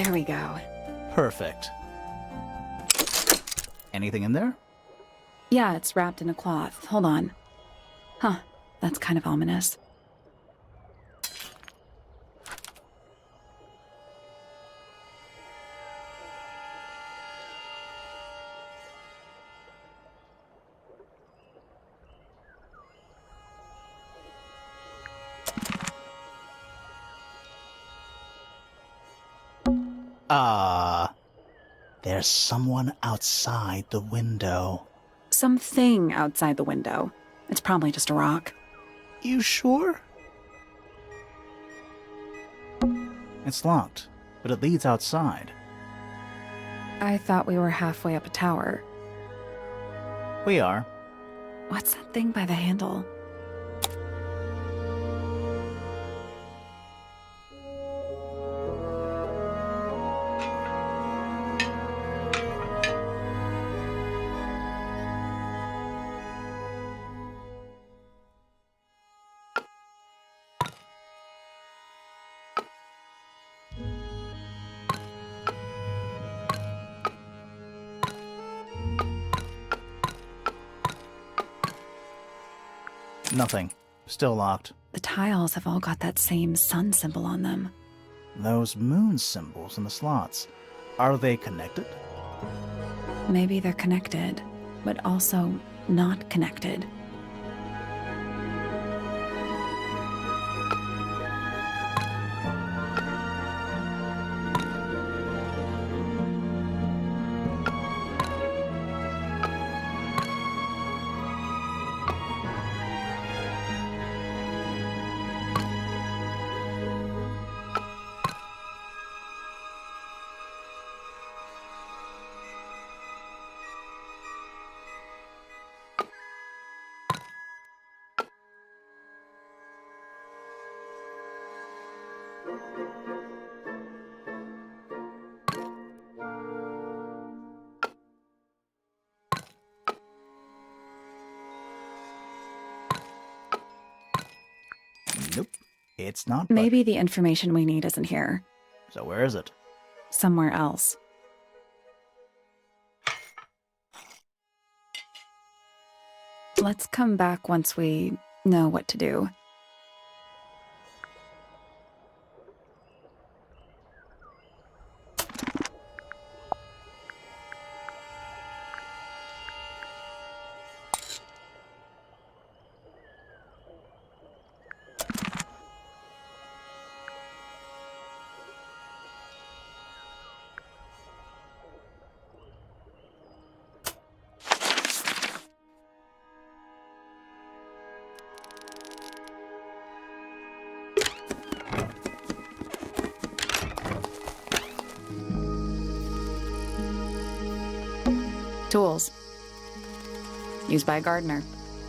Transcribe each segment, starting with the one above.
There we go. Perfect. Anything in there? Yeah, it's wrapped in a cloth. Hold on. Huh, that's kind of ominous. There's someone outside the window. Something outside the window. It's probably just a rock. You sure? It's locked, but it leads outside. I thought we were halfway up a tower. We are. What's that thing by the handle? Nothing. Still locked. The tiles have all got that same sun symbol on them. Those moon symbols in the slots. Are they connected? Maybe they're connected, but also not connected. Nope. It's not. Maybe the information we need isn't here. So where is it? Somewhere else. Let's come back once we know what to do. Tools. Used by a gardener.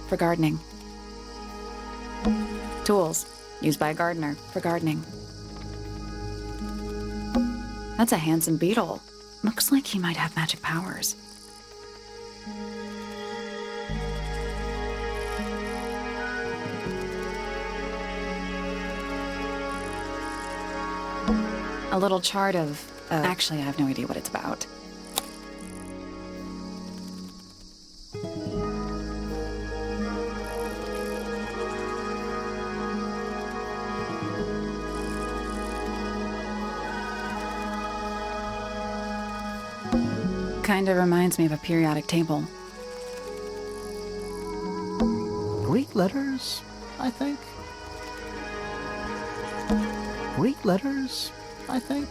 For gardening. Tools. Used by a gardener. For gardening. That's a handsome beetle. Looks like he might have magic powers. A little chart of... actually, I have no idea what it's about. Kind of reminds me of a periodic table. Greek letters, I think. Greek letters, I think.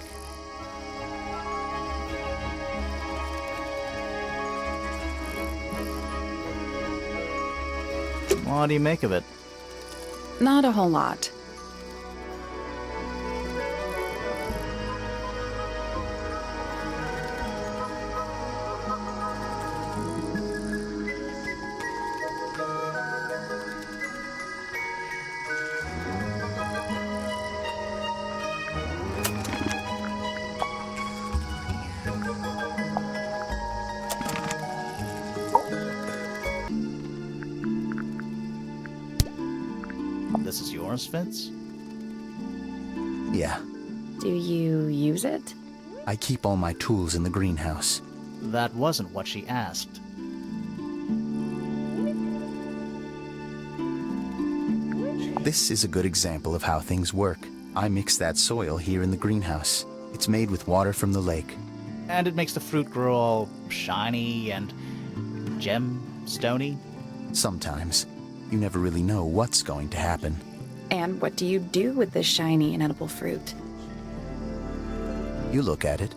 What do you make of it? Not a whole lot. This is yours, Vince? Yeah. Do you use it? I keep all my tools in the greenhouse. That wasn't what she asked. This is a good example of how things work. I mix that soil here in the greenhouse. It's made with water from the lake. And it makes the fruit grow all shiny and gem-stony. Sometimes. You never really know what's going to happen. And what do you do with this shiny, inedible fruit? You look at it.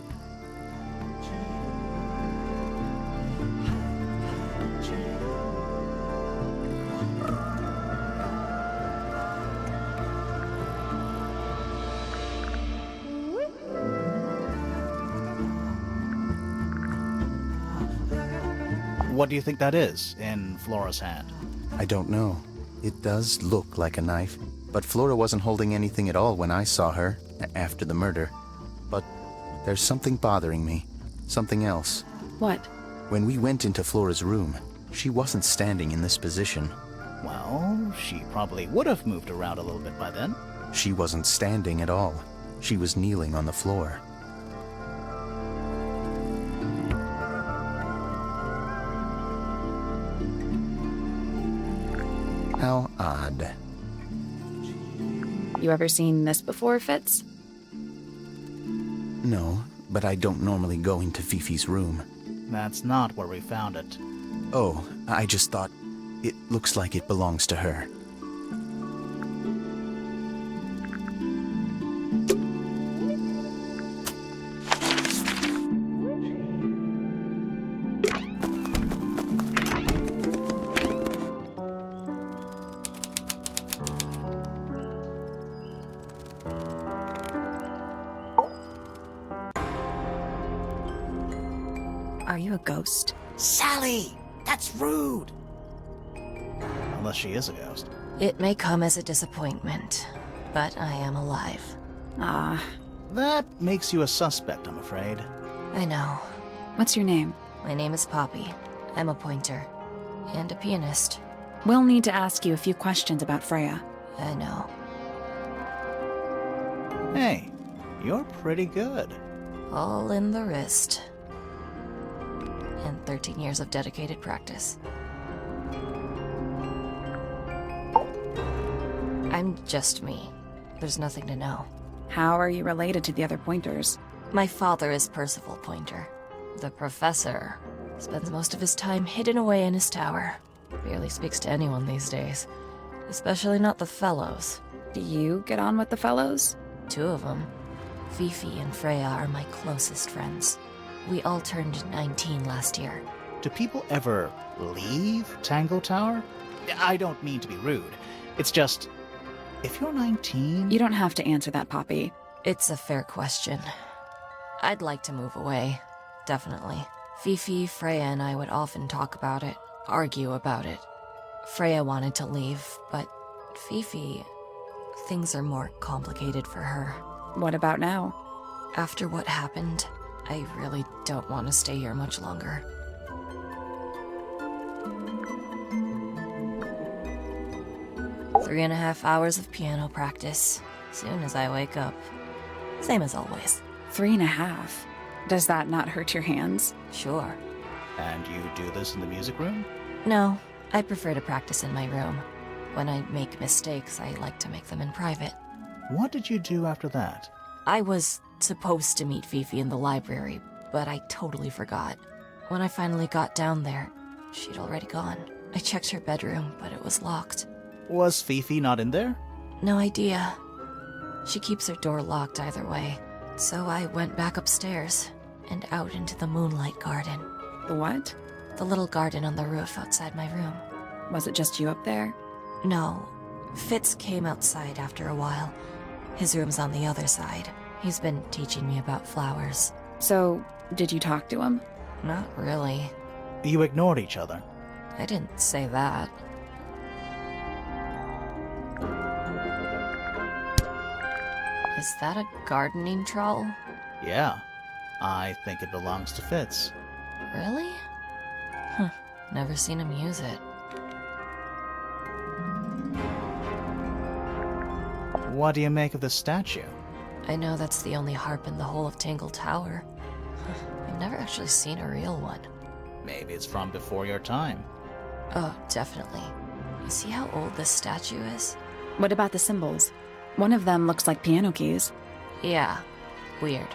What do you think that is in Flora's hand? I don't know. It does look like a knife, but Flora wasn't holding anything at all when I saw her after the murder. But there's something bothering me. Something else. What? When we went into Flora's room, she wasn't standing in this position. Well, she probably would have moved around a little bit by then. She wasn't standing at all. She was kneeling on the floor. How odd. You ever seen this before, Fitz? No, but I don't normally go into Fifi's room. That's not where we found it. Oh, I just thought it looks like it belongs to her. Are you a ghost? Sally! That's rude! Unless she is a ghost. It may come as a disappointment, but I am alive. Ah, That makes you a suspect, I'm afraid. I know. what's your name? My name is Poppy. I'm a pointer. And a pianist. We'll need to ask you a few questions about Freya. I know. Hey, you're pretty good. All in the wrist. And 13 years of dedicated practice. I'm just me. There's nothing to know. How are you related to the other pointers? My father is Percival Pointer. The professor spends most of his time hidden away in his tower. Barely speaks to anyone these days. Especially not the fellows. Do you get on with the fellows? 2 of them. Fifi and Freya are my closest friends. We all turned 19 last year. Do people ever leave Tangle Tower? I don't mean to be rude. It's just, if you're 19... You don't have to answer that, Poppy. It's a fair question. I'd like to move away. Definitely. Fifi, Freya, and I would often talk about it, argue about it. Freya wanted to leave, but Fifi... things are more complicated for her. What about now? After what happened, I really don't want to stay here much longer. Three and a half hours of piano practice, soon as I wake up. Same as always. 3.5. Does that not hurt your hands? Sure. And you do this in the music room? No, I prefer to practice in my room. When I make mistakes, I like to make them in private. What did you do after that? I was supposed to meet Fifi in the library, but I totally forgot. When I finally got down there, she'd already gone. I checked her bedroom, but it was locked. Was Fifi not in there? No idea. She keeps her door locked either way. So I went back upstairs and out into the moonlight garden. The what? The little garden on the roof outside my room. Was it just you up there? No. Fitz came outside after a while. His room's on the other side. He's been teaching me about flowers. So, did you talk to him? Not really. You ignored each other. I didn't say that. Is that a gardening trowel? Yeah. I think it belongs to Fitz. Really? Huh. Never seen him use it. What do you make of the statue? I know that's the only harp in the whole of Tangle Tower. I've never actually seen a real one. Maybe it's from before your time. Oh, definitely. You see how old this statue is? What about the symbols? One of them looks like piano keys. Yeah, weird.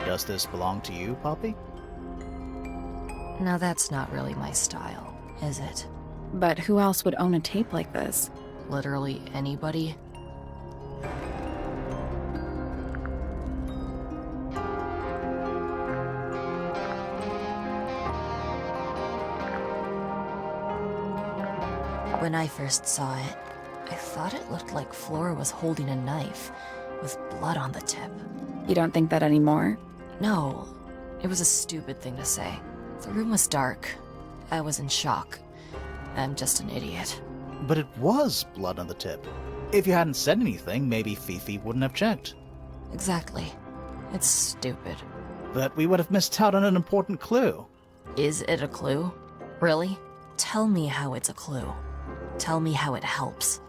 Does this belong to you, Poppy? Now that's not really my style, is it? But who else would own a tape like this? Literally anybody? When I first saw it, I thought it looked like Flora was holding a knife, with blood on the tip. You don't think that anymore? No, it was a stupid thing to say. The room was dark. I was in shock. I'm just an idiot. But it was blood on the tip. If you hadn't said anything, maybe Fifi wouldn't have checked. Exactly. It's stupid. But we would have missed out on an important clue. Is it a clue? Really? Tell me how it's a clue. Tell me how it helps.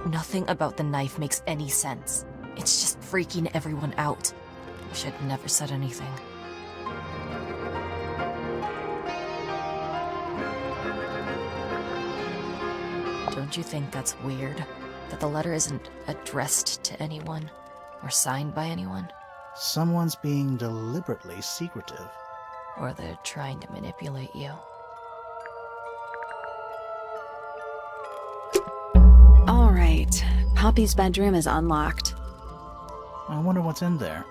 Nothing about the knife makes any sense. It's just freaking everyone out. I should have never said anything. Don't you think that's weird? That the letter isn't addressed to anyone? Or signed by anyone? Someone's being deliberately secretive. Or they're trying to manipulate you? All right. Poppy's bedroom is unlocked. I wonder what's in there.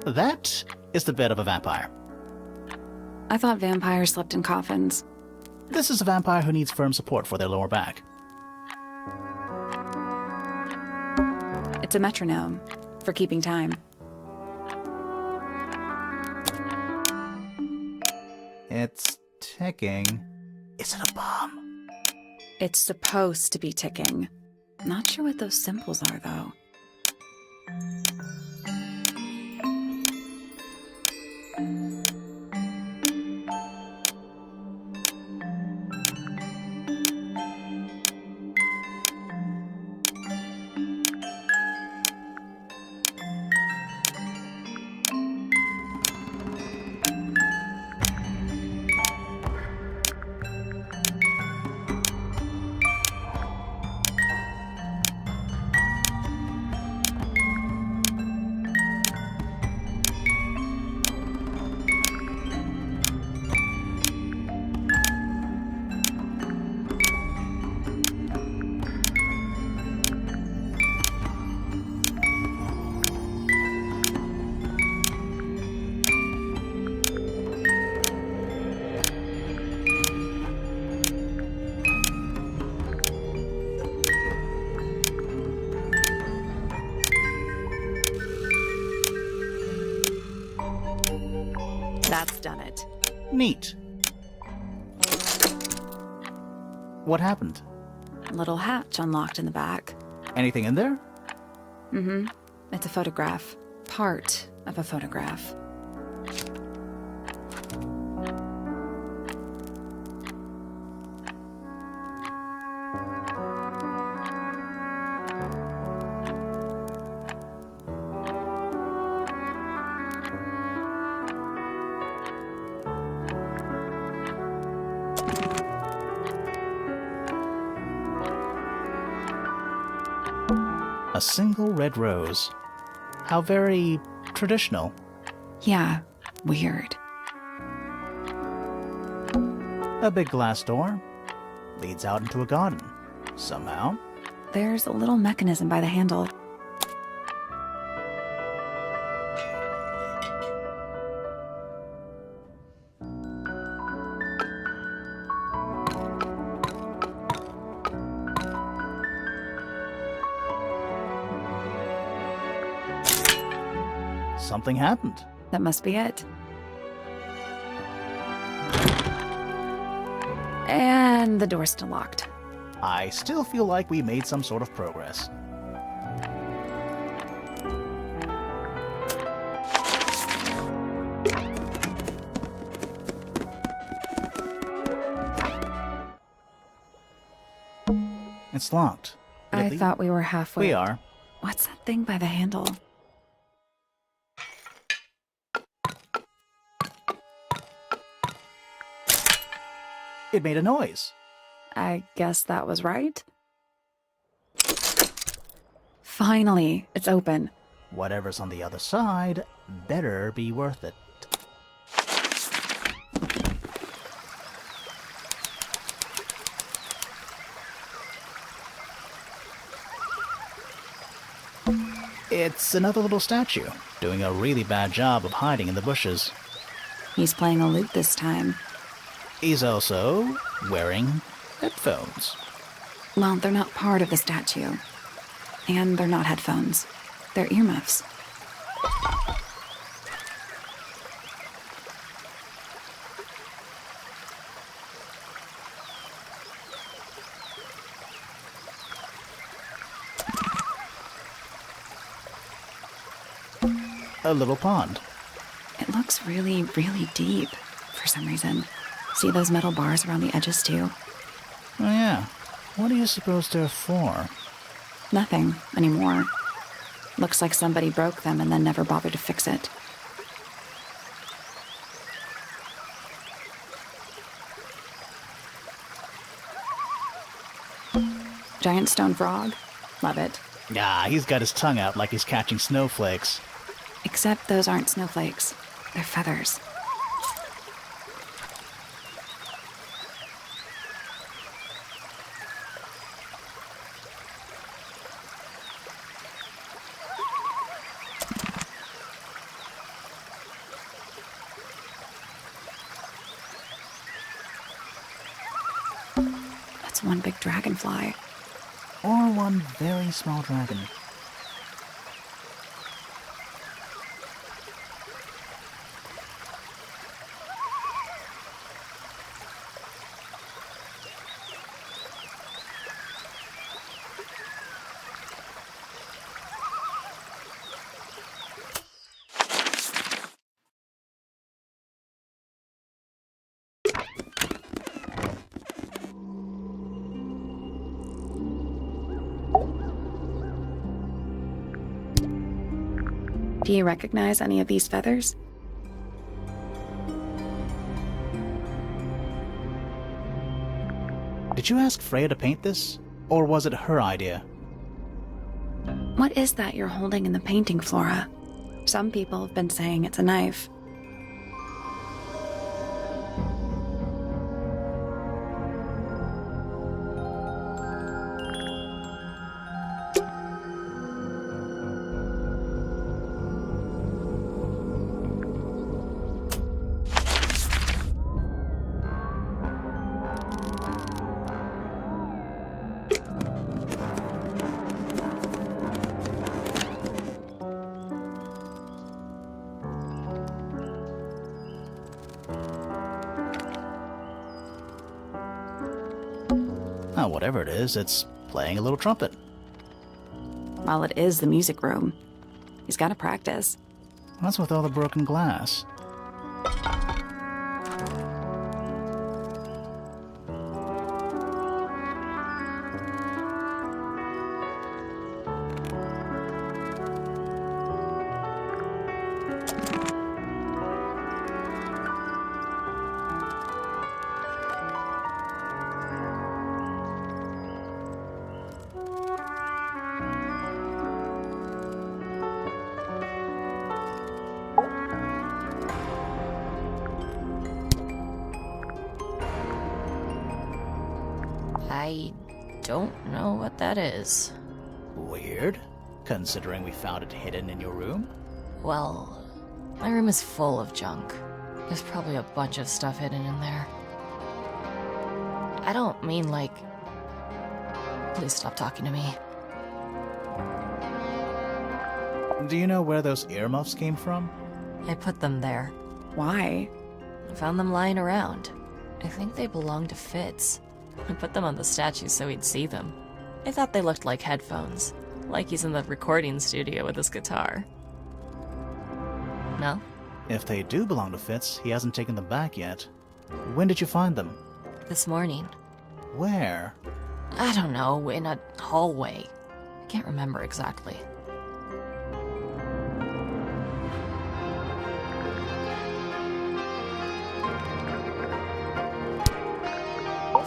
That is the bed of a vampire. I thought vampires slept in coffins. This is a vampire who needs firm support for their lower back. It's a metronome for keeping time. It's ticking. Is it a bomb? It's supposed to be ticking. Not sure what those symbols are, though. That's done it. Neat. What happened? A little hatch unlocked in the back. Anything in there? Mm-hmm. It's a photograph. Part of a photograph. A single red rose. How very traditional. Yeah, weird. A big glass door leads out into a garden. Somehow. There's a little mechanism by the handle. Something happened. That must be it. And the door's still locked. I still feel like we made some sort of progress. It's locked. I Really? thought we were halfway. We are. What's that thing by the handle? It made a noise. I guess that was right. Finally, it's open. Whatever's on the other side better be worth it. It's another little statue, doing a really bad job of hiding in the bushes. He's playing a lute this time. He's also wearing headphones. Well, they're not part of the statue. And they're not headphones. They're earmuffs. A little pond. It looks really, really deep for some reason. See those metal bars around the edges too? Oh yeah. What do you suppose they're for? Nothing anymore. Looks like somebody broke them and then never bothered to fix it. Giant stone frog. Love it. Ah, he's got his tongue out like he's catching snowflakes. Except those aren't snowflakes. They're feathers. That's one big dragonfly. Or one very small dragon. Do you recognize any of these feathers? Did you ask Freya to paint this? Or was it her idea? What is that you're holding in the painting, Flora? Some people have been saying it's a knife. Oh, whatever it is, it's playing a little trumpet. Well, it is the music room. He's got to practice. What's with all the broken glass? I don't know what that is. Weird, considering we found it hidden in your room. Well, my room is full of junk. There's probably a bunch of stuff hidden in there. I don't mean like... Please stop talking to me. Do you know where those earmuffs came from? I put them there. Why? I found them lying around. I think they belong to Fitz. I put them on the statue so he'd see them. I thought they looked like headphones, like he's in the recording studio with his guitar. No? If they do belong to Fitz, he hasn't taken them back yet. When did you find them? This morning. Where? I don't know, in a hallway. I can't remember exactly.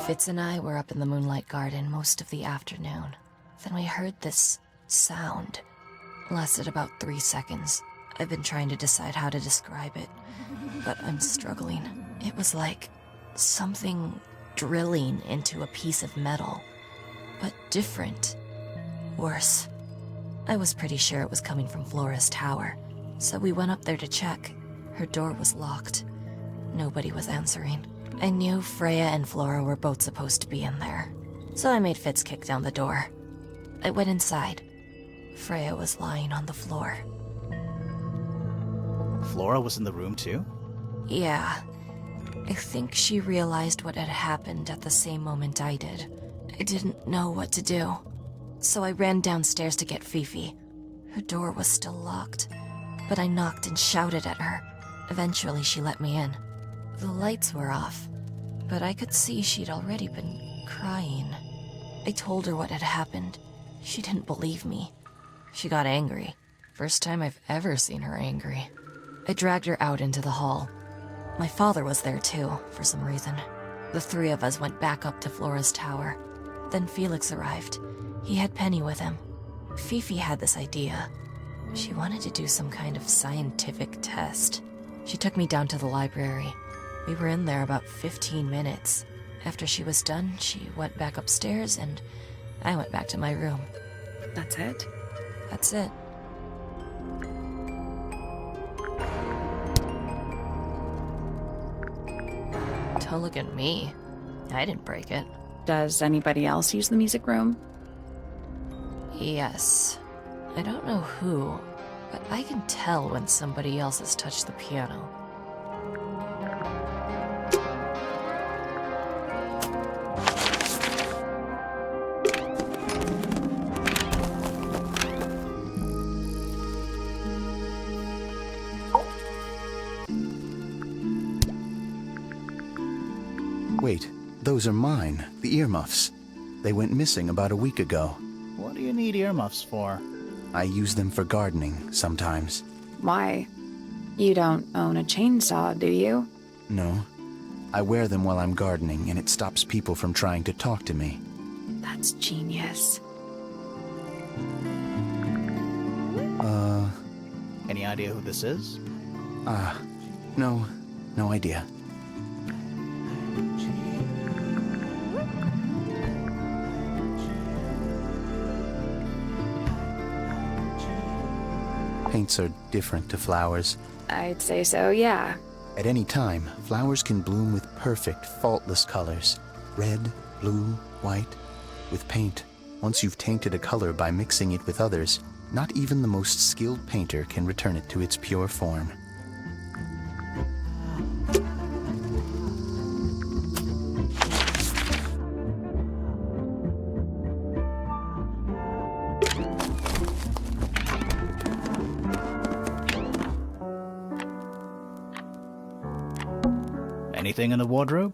Fitz and I were up in the Moonlight Garden most of the afternoon. Then we heard this sound. Lasted about 3 seconds. I've been trying to decide how to describe it, but I'm struggling. It was like something drilling into a piece of metal, but different. Worse. I was pretty sure it was coming from Flora's tower, so we went up there to check. Her door was locked. Nobody was answering. I knew Freya and Flora were both supposed to be in there, so I made Fitz kick down the door. I went inside. Freya was lying on the floor. Flora was in the room too? Yeah. I think she realized what had happened at the same moment I did. I didn't know what to do, so I ran downstairs to get Fifi. Her door was still locked, but I knocked and shouted at her. Eventually she let me in. The lights were off, but I could see she'd already been crying. I told her what had happened. She didn't believe me. She got angry. First time I've ever seen her angry. I dragged her out into the hall. My father was there too, for some reason. The three of us went back up to Flora's tower. Then Felix arrived. He had Penny with him. Fifi had this idea. She wanted to do some kind of scientific test. She took me down to the library. We were in there about 15 minutes. After she was done, she went back upstairs and I went back to my room. That's it? That's it. Don't look at me. I didn't break it. Does anybody else use the music room? Yes. I don't know who, but I can tell when somebody else has touched the piano. Wait, those are mine, the earmuffs. They went missing about a week ago. What do you need earmuffs for? I use them for gardening sometimes. Why? You don't own a chainsaw, do you? No. I wear them while I'm gardening, and it stops people from trying to talk to me. That's genius. Any idea who this is? No idea. Paints are different to flowers. I'd say so, yeah. At any time, flowers can bloom with perfect, faultless colors. Red, blue, white. With paint, once you've tainted a color by mixing it with others, not even the most skilled painter can return it to its pure form. Anything in the wardrobe?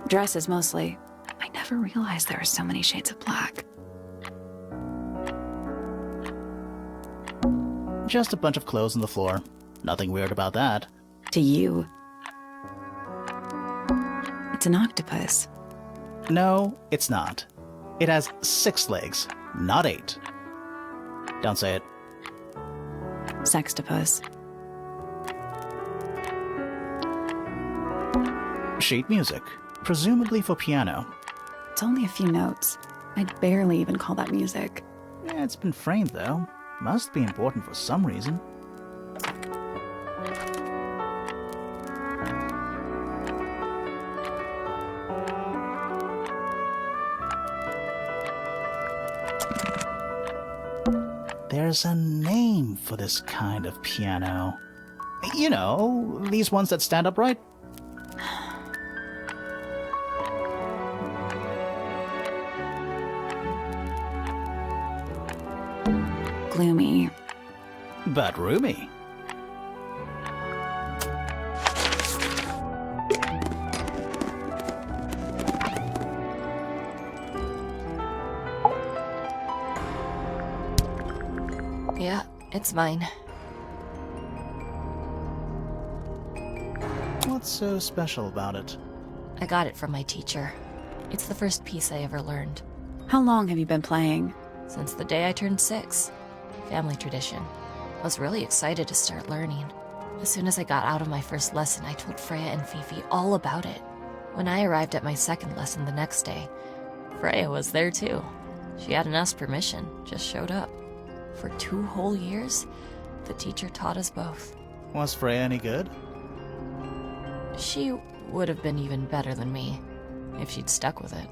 Dresses mostly. I never realized there were so many shades of black. Just a bunch of clothes on the floor. Nothing weird about that. To you. It's an octopus. No, it's not. It has 6 legs, not 8. Don't say it. Sextopus. Sheet music, presumably for piano. It's only a few notes. I'd barely even call that music. Yeah, it's been framed though. Must be important for some reason. There's a name for this kind of piano. You know, these ones that stand upright. Gloomy. But roomy. Yeah, it's mine. What's so special about it? I got it from my teacher. It's the first piece I ever learned. How long have you been playing? Since the day I turned 6. Family tradition. I was really excited to start learning. As soon as I got out of my first lesson, I told Freya and Fifi all about it. When I arrived at my second lesson the next day, Freya was there too. She hadn't asked permission, just showed up. For 2 whole years, the teacher taught us both. Was Freya any good? She would have been even better than me, if she'd stuck with it.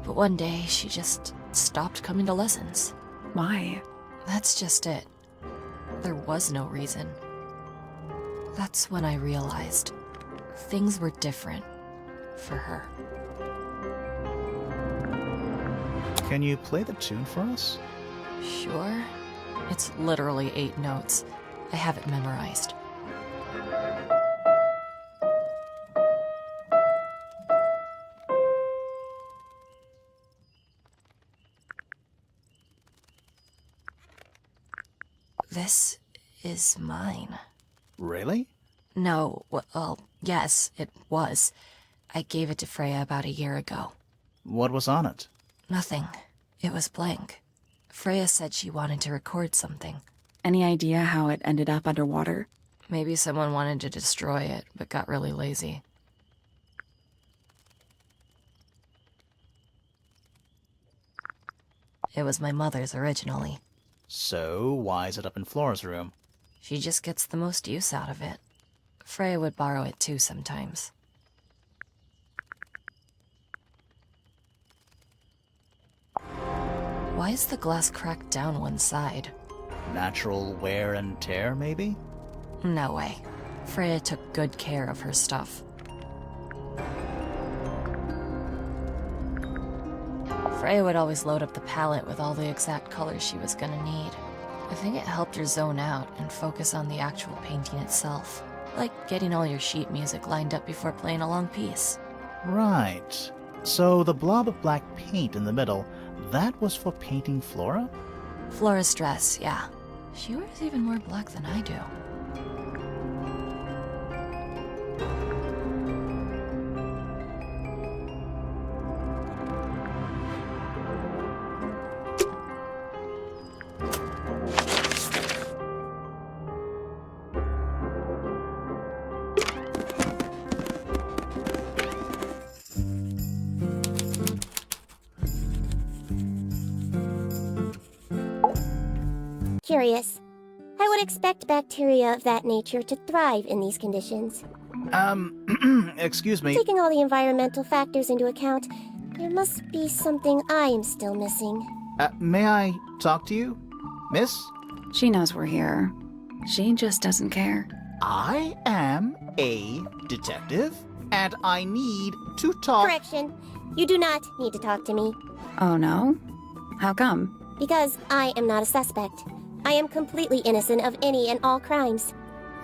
But one day, she just stopped coming to lessons. Why? That's just it. There was no reason. That's when I realized things were different for her. Can you play the tune for us? Sure. It's literally 8 notes. I have it memorized. This is mine. Really? No, well, yes, it was. I gave it to Freya about a year ago. What was on it? Nothing. It was blank. Freya said she wanted to record something. Any idea how it ended up underwater? Maybe someone wanted to destroy it, but got really lazy. It was my mother's originally. So, why is it up in Flora's room? She just gets the most use out of it. Freya would borrow it too sometimes. Why is the glass cracked down one side? Natural wear and tear, maybe? No way. Freya took good care of her stuff. Freya would always load up the palette with all the exact colors she was gonna need. I think it helped her zone out and focus on the actual painting itself. Like getting all your sheet music lined up before playing a long piece. Right. So the blob of black paint in the middle, that was for painting Flora? Flora's dress, yeah. She wears even more black than I do. Curious. I would expect bacteria of that nature to thrive in these conditions. Excuse me. Taking all the environmental factors into account, there must be something I am still missing. May I talk to you? Miss? She knows we're here. She just doesn't care. I am a detective, and I need to talk. Correction. You do not need to talk to me. Oh no? How come? Because I am not a suspect. I am completely innocent of any and all crimes.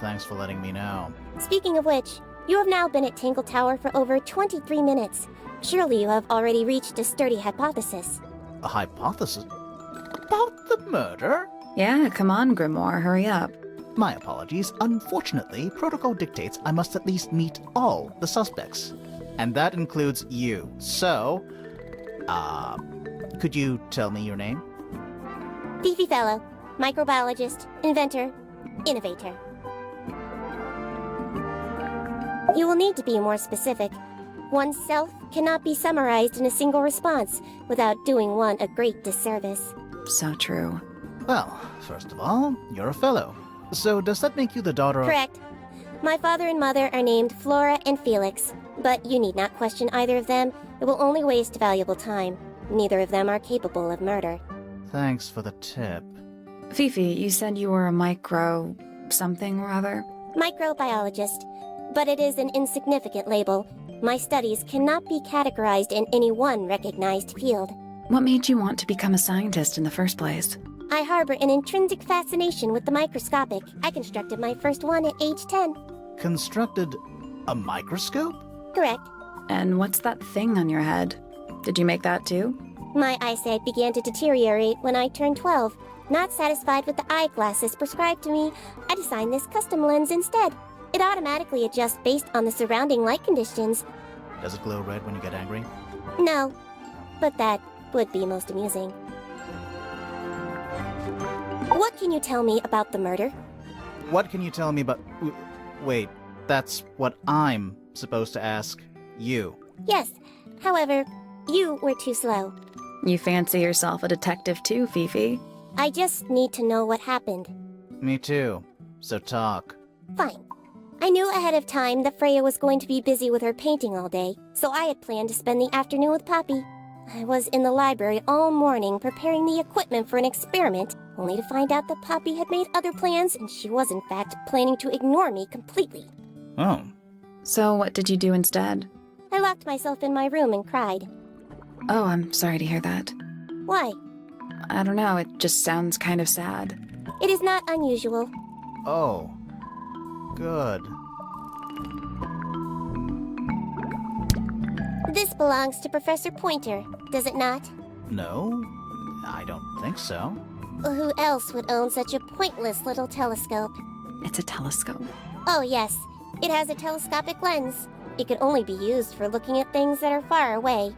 Thanks for letting me know. Speaking of which, you have now been at Tangle Tower for over 23 minutes. Surely you have already reached a sturdy hypothesis. A hypothesis? About the murder? Yeah, come on, Grimoire, hurry up. My apologies. Unfortunately, protocol dictates I must at least meet all the suspects. And that includes you. So, could you tell me your name? Fifi Fellow, microbiologist, inventor, innovator. You will need to be more specific. Oneself cannot be summarized in a single response without doing one a great disservice. So true. Well, first of all, you're a fellow. So does that make you the daughter of... Correct. My father and mother are named Flora and Felix, but you need not question either of them. It will only waste valuable time. Neither of them are capable of murder. Thanks for the tip. Fifi, you said you were a micro... something or other? Microbiologist, but it is an insignificant label. My studies cannot be categorized in any one recognized field. What made you want to become a scientist in the first place? I harbor an intrinsic fascination with the microscopic. I constructed my first one at age 10. Constructed a microscope? Correct. And what's that thing on your head? Did you make that too? My eyesight began to deteriorate when I turned 12. Not satisfied with the eyeglasses prescribed to me, I designed this custom lens instead. It automatically adjusts based on the surrounding light conditions. Does it glow red when you get angry? No, but that would be most amusing. What can you tell me about the murder? What can you tell me about... Wait, that's what I'm supposed to ask you. Yes, however, you were too slow. You fancy yourself a detective too, Fifi. I just need to know what happened. Me too. So talk. Fine. I knew ahead of time that Freya was going to be busy with her painting all day, so I had planned to spend the afternoon with Poppy. I was in the library all morning preparing the equipment for an experiment, only to find out that Poppy had made other plans and she was in fact planning to ignore me completely. Oh. So what did you do instead? I locked myself in my room and cried. Oh, I'm sorry to hear that. Why? I don't know, it just sounds kind of sad. It is not unusual. Oh. Good. This belongs to Professor Pointer, does it not? No, I don't think so. Who else would own such a pointless little telescope? It's a telescope. Oh yes, it has a telescopic lens. It could only be used for looking at things that are far away.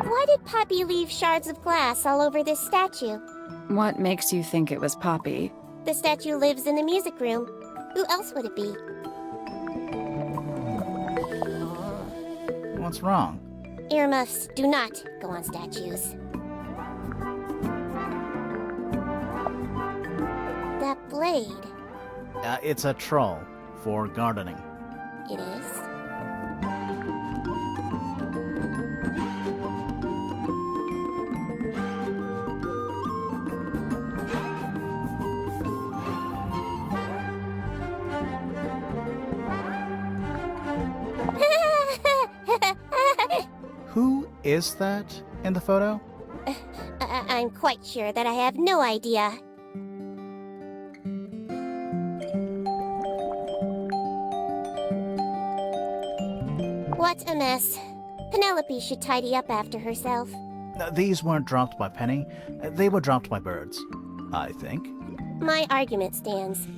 Why did Poppy leave shards of glass all over this statue? What makes you think it was Poppy? The statue lives in the music room. Who else would it be? What's wrong? Earmuffs do not go on statues. That blade. It's a troll for gardening. It is. Who is that in the photo? I'm quite sure that I have no idea. What a mess. Penelope should tidy up after herself. These weren't dropped by Penny. They were dropped by birds, I think. My argument stands.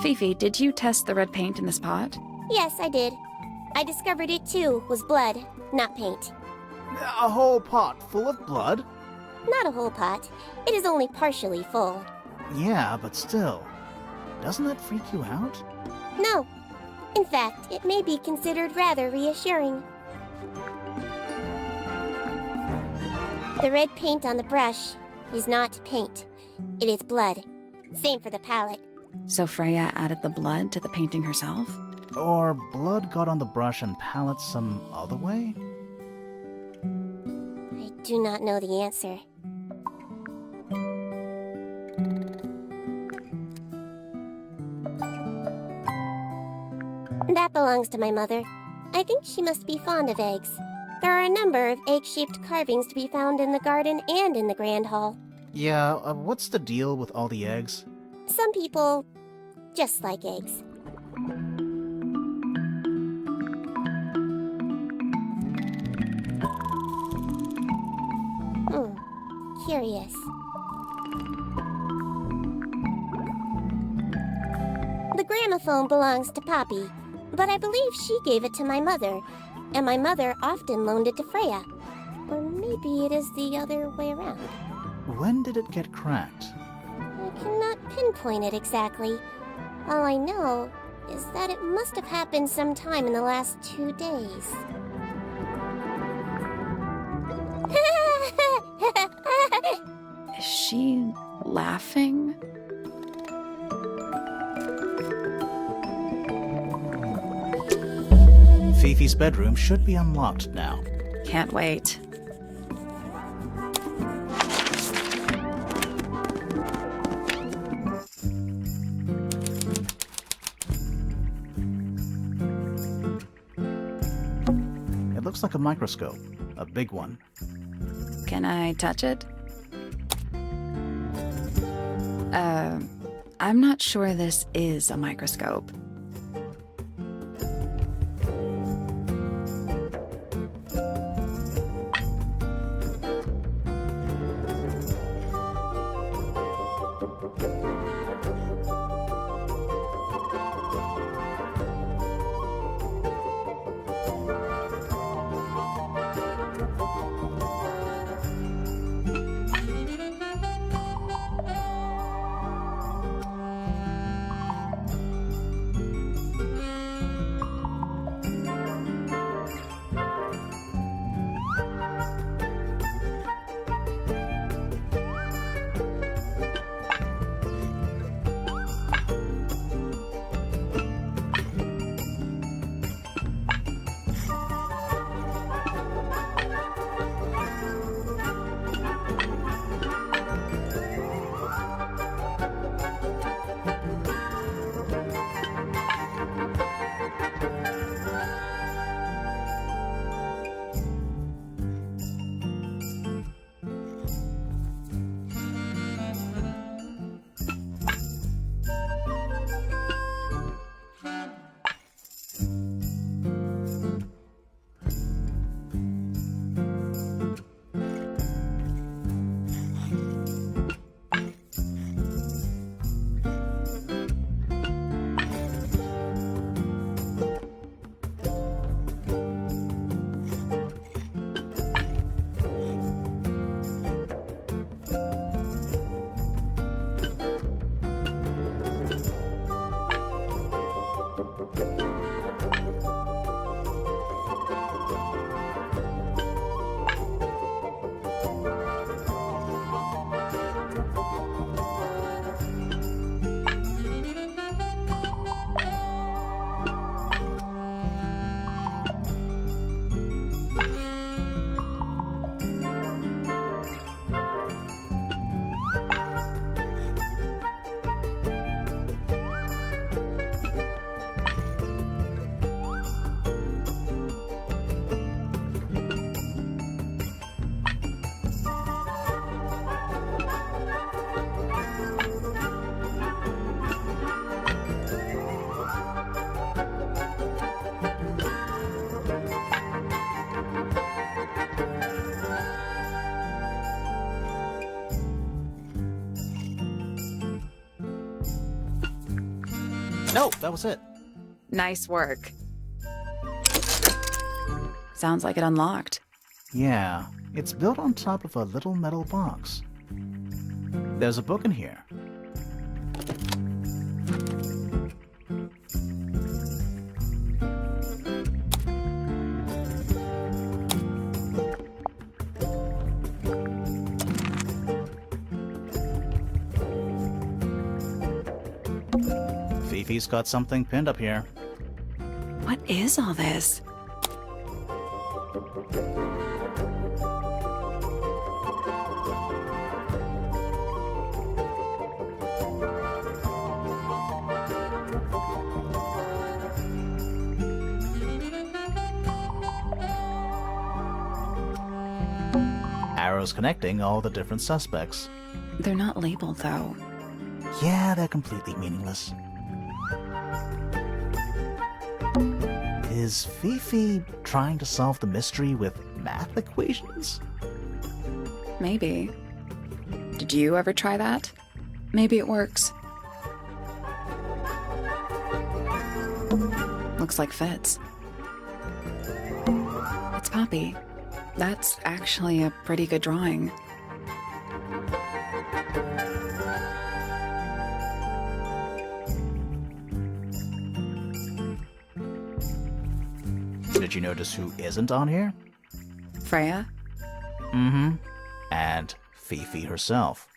Fifi, did you test the red paint in this pot? Yes, I did. I discovered it too was blood, not paint. A whole pot full of blood? Not a whole pot. It is only partially full. Yeah, but still. Doesn't that freak you out? No. In fact, it may be considered rather reassuring. The red paint on the brush is not paint. It is blood. Same for the palette. So Freya added the blood to the painting herself? Or blood got on the brush and palette some other way? I do not know the answer. That belongs to my mother. I think she must be fond of eggs. There are a number of egg-shaped carvings to be found in the garden and in the Grand Hall. Yeah, what's the deal with all the eggs? Some people just like eggs. Curious. The gramophone belongs to Poppy, but I believe she gave it to my mother, and my mother often loaned it to Freya. Or maybe it is the other way around. When did it get cracked? I cannot pinpoint it exactly. All I know is that it must have happened sometime in the last 2 days. Is she laughing? Fifi's bedroom should be unlocked now. Can't wait. looks like a microscope. A big one. Can I touch it? I'm not sure this is a microscope. No, that was it. Nice work. Sounds like it unlocked. Yeah, it's built on top of a little metal box. There's a book in here. Fifi's got something pinned up here. What is all this? Arrows connecting all the different suspects. They're not labeled, though. Yeah, they're completely meaningless. Is Fifi trying to solve the mystery with math equations? Maybe. Did you ever try that? Maybe it works. Looks like fits. It's Poppy. That's actually a pretty good drawing. Did you notice who isn't on here? Freya? Mm-hmm. And Fifi herself.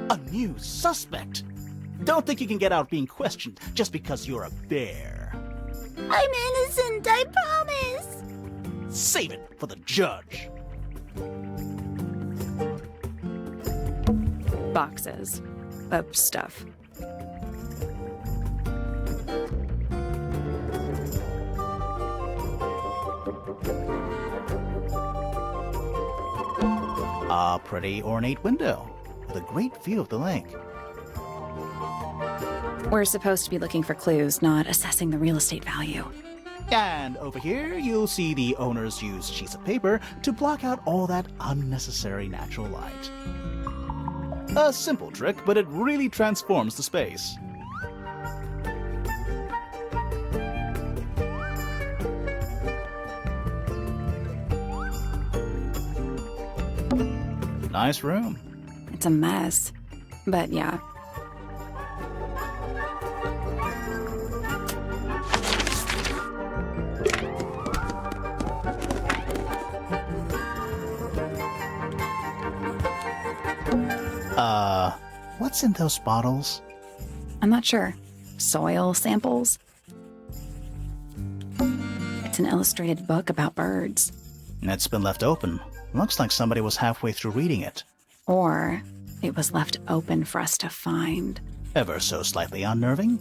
A new suspect! Don't think you can get out being questioned just because you're a bear. I'm innocent, I promise. Save it for the judge. Boxes of stuff. A pretty ornate window with a great view of the lake. We're supposed to be looking for clues, not assessing the real estate value. And over here, you'll see the owners use sheets of paper to block out all that unnecessary natural light. A simple trick, but it really transforms the space. Nice room. It's a mess. But yeah. What's in those bottles? I'm not sure. Soil samples? It's an illustrated book about birds. It's been left open. Looks like somebody was halfway through reading it. Or it was left open for us to find. Ever so slightly unnerving?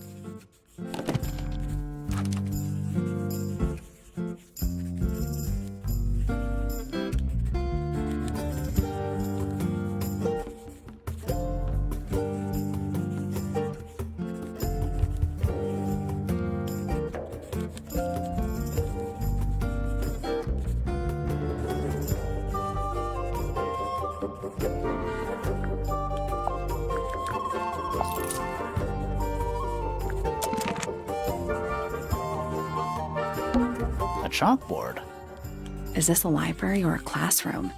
A chalkboard. Is this a library or a classroom?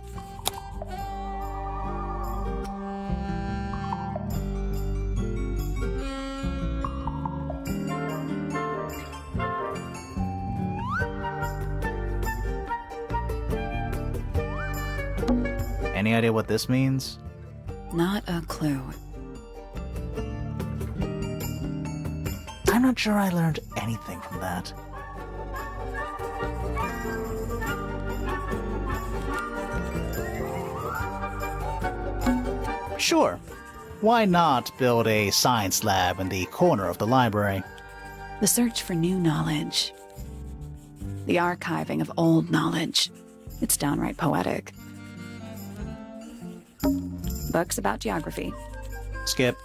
Any idea what this means? Not a clue. I'm not sure I learned anything from that. Sure. Why not build a science lab in the corner of the library? The search for new knowledge. The archiving of old knowledge. It's downright poetic. Books about geography. Skip.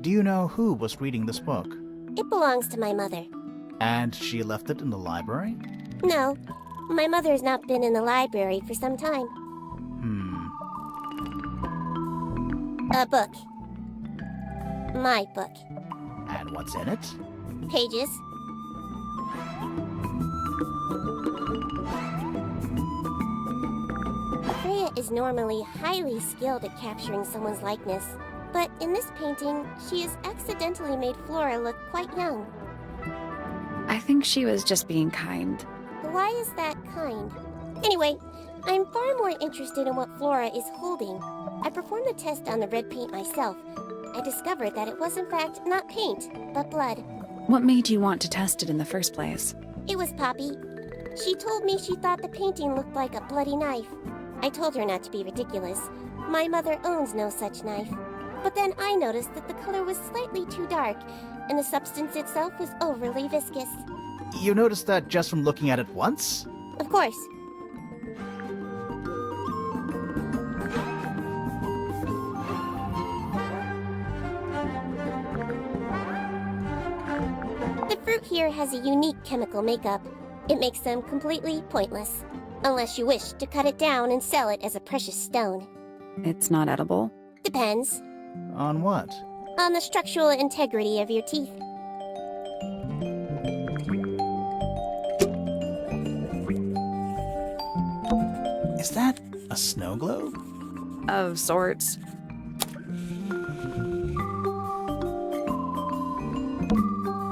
Do you know who was reading this book? It belongs to my mother. And she left it in the library? No, my mother has not been in the library for some time. A book. My book. And what's in it? Pages. Freya is normally highly skilled at capturing someone's likeness, but in this painting, she has accidentally made Flora look quite young. I think she was just being kind. Why is that kind? Anyway, I'm far more interested in what Flora is holding. I performed the test on the red paint myself. I discovered that it was in fact not paint, but blood. What made you want to test it in the first place? It was Poppy. She told me she thought the painting looked like a bloody knife. I told her not to be ridiculous. My mother owns no such knife. But then I noticed that the color was slightly too dark, and the substance itself was overly viscous. You noticed that just from looking at it once? Of course. The fruit here has a unique chemical makeup. It makes them completely pointless, unless you wish to cut it down and sell it as a precious stone. It's not edible? Depends. On what? On the structural integrity of your teeth. Is that a snow globe? Of sorts.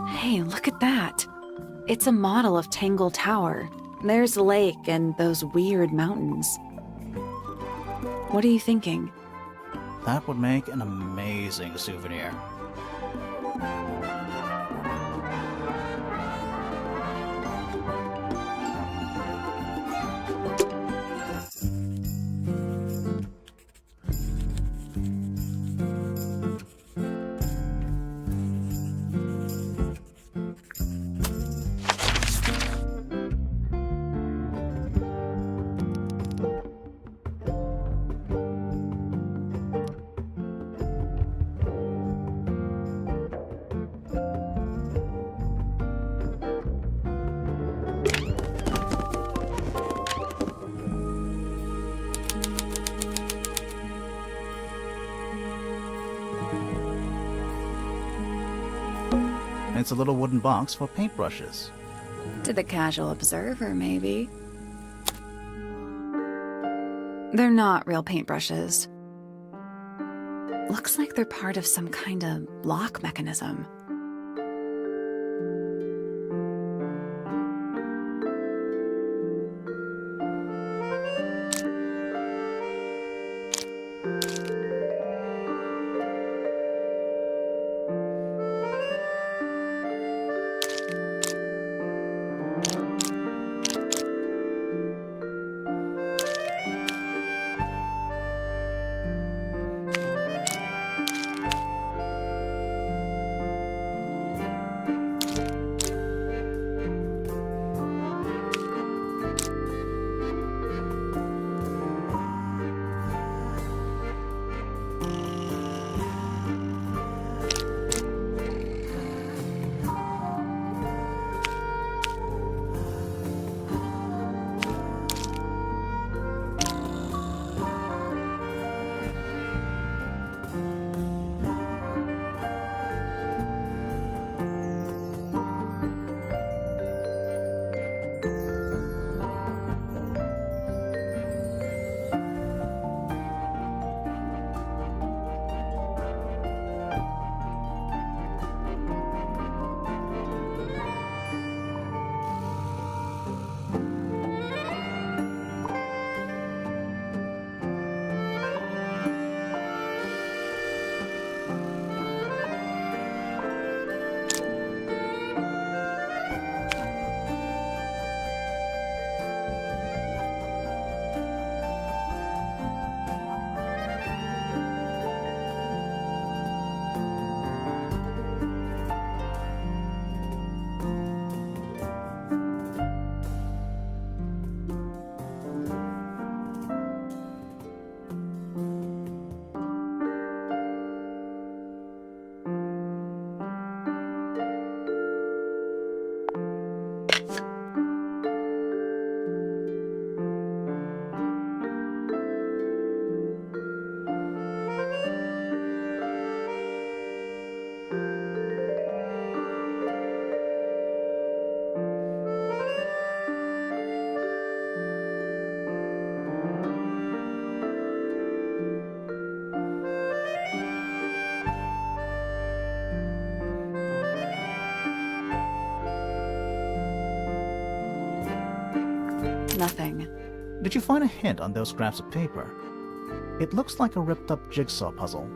Hey, look at that. It's a model of Tangle Tower. There's the lake and those weird mountains. What are you thinking? That would make an amazing souvenir. It's a little wooden box for paintbrushes. To the casual observer, maybe. They're not real paintbrushes. Looks like they're part of some kind of lock mechanism. Nothing. Did you find a hint on those scraps of paper? It looks like a ripped-up jigsaw puzzle.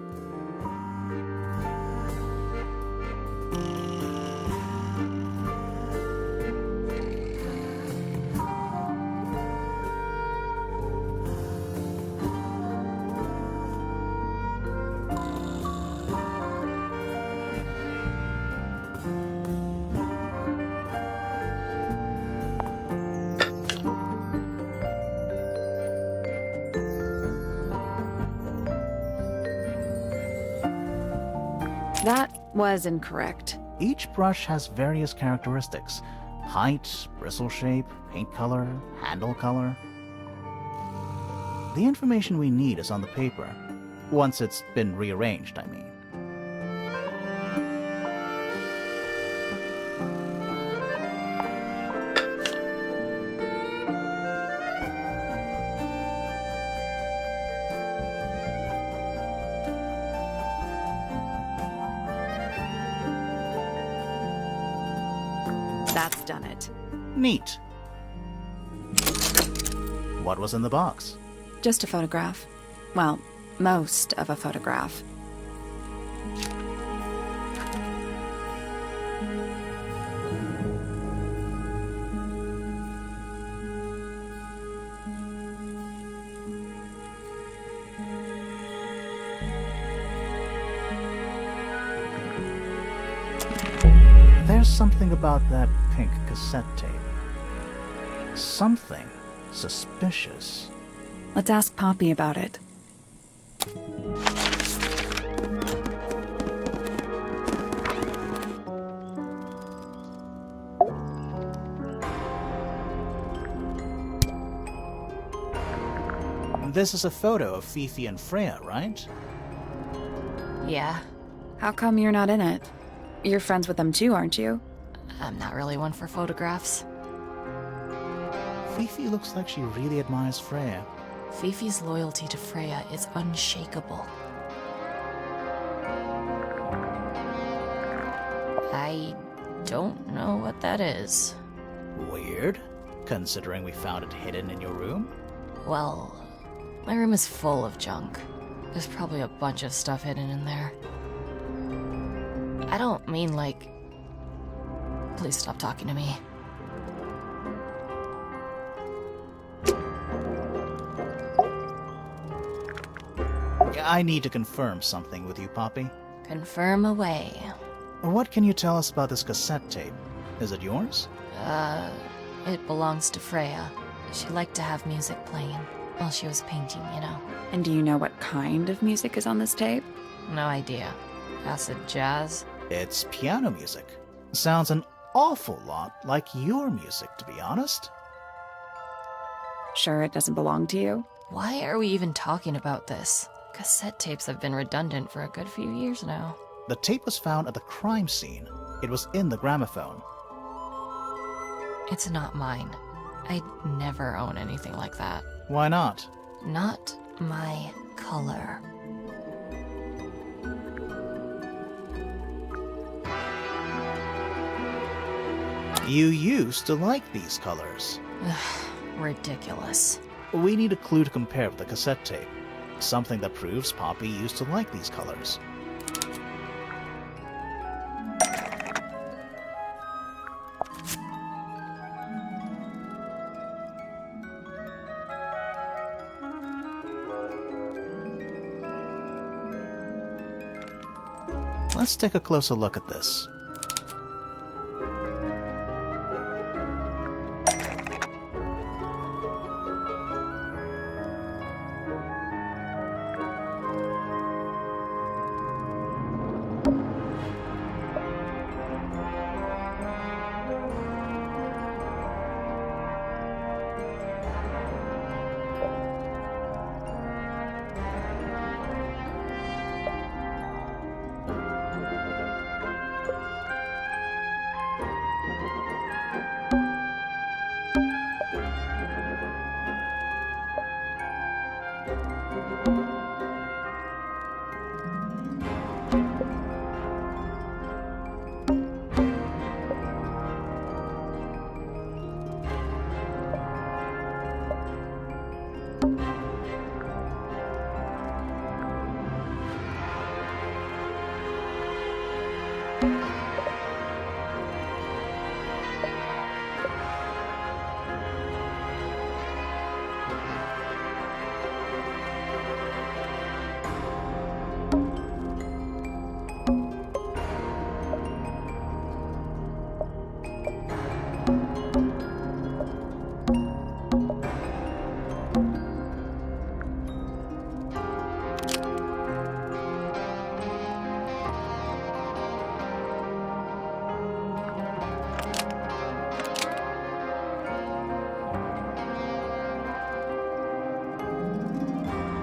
That was incorrect. Each brush has various characteristics: height, bristle shape, paint color, handle color. The information we need is on the paper. Once it's been rearranged, I mean. That's done it. Neat. What was in the box? Just a photograph. Well, most of a photograph. There's something about that pink cassette tape. Something suspicious. Let's ask Poppy about it. This is a photo of Fifi and Freya, right? Yeah. How come you're not in it? You're friends with them too, aren't you? I'm not really one for photographs. Fifi looks like she really admires Freya. Fifi's loyalty to Freya is unshakable. I don't know what that is. Weird, considering we found it hidden in your room. Well, my room is full of junk. There's probably a bunch of stuff hidden in there. I don't mean like... Please stop talking to me. I need to confirm something with you, Poppy. Confirm away. What can you tell us about this cassette tape? Is it yours? It belongs to Freya. She liked to have music playing while she was painting, you know. And do you know what kind of music is on this tape? No idea. Acid jazz? It's piano music. Sounds an awful lot like your music, to be honest. Sure it doesn't belong to you? Why are we even talking about this? Cassette tapes have been redundant for a good few years now. The tape was found at the crime scene. It was in the gramophone. It's not mine. I'd never own anything like that. Why not? Not my color. You used to like these colors. Ridiculous. We need a clue to compare with the cassette tape. Something that proves Poppy used to like these colors. Let's take a closer look at this.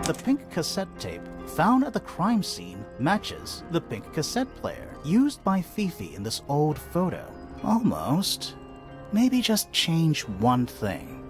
The pink cassette tape found at the crime scene matches the pink cassette player used by Fifi in this old photo. Almost. Maybe just change one thing.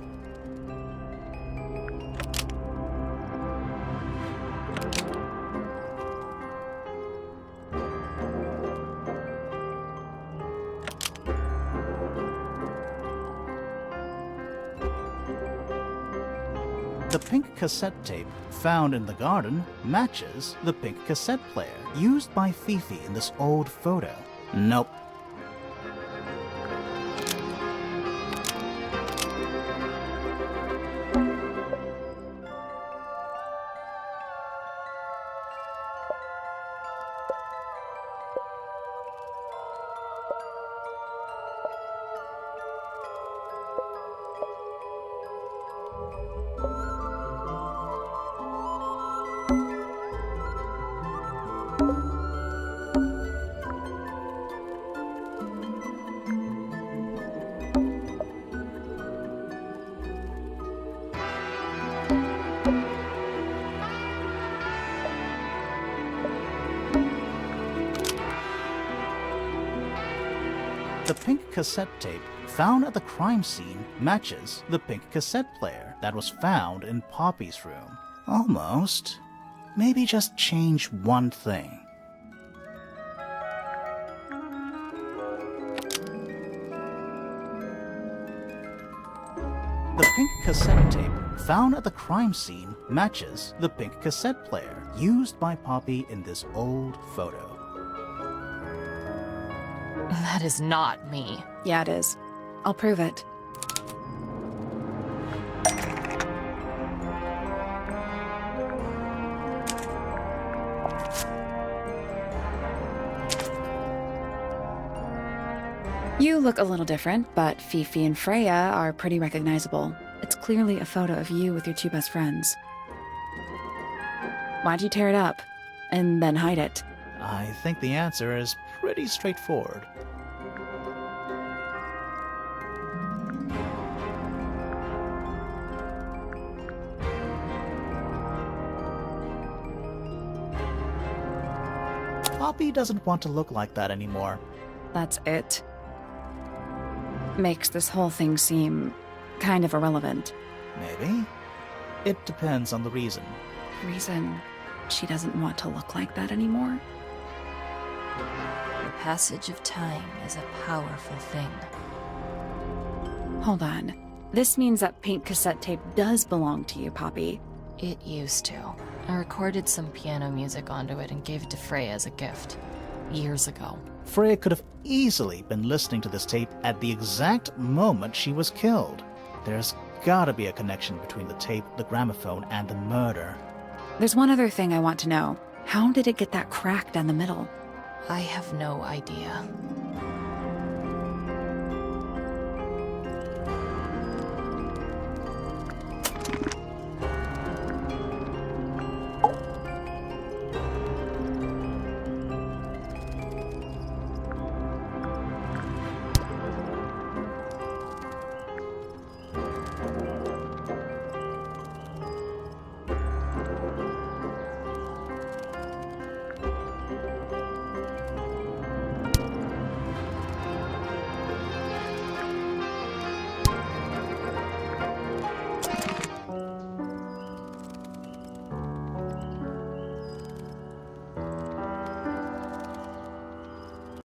The pink cassette tape found in the garden matches the pink cassette player used by Fifi in this old photo. Nope. The pink cassette tape found at the crime scene matches the pink cassette player that was found in Poppy's room. Almost. Maybe just change one thing. The pink cassette tape found at the crime scene matches the pink cassette player used by Poppy in this old photo. That is not me. Yeah, it is. I'll prove it. You look a little different, but Fifi and Freya are pretty recognizable. It's clearly a photo of you with your two best friends. Why'd you tear it up and then hide it? I think the answer is pretty straightforward. Poppy doesn't want to look like that anymore. That's it. Makes this whole thing seem kind of irrelevant. Maybe. It depends on the reason. Reason she doesn't want to look like that anymore? The passage of time is a powerful thing. Hold on. This means that pink cassette tape does belong to you, Poppy. It used to. I recorded some piano music onto it and gave it to Freya as a gift. Years ago. Freya could have easily been listening to this tape at the exact moment she was killed. There's gotta be a connection between the tape, the gramophone, and the murder. There's one other thing I want to know. How did it get that crack down the middle? I have no idea.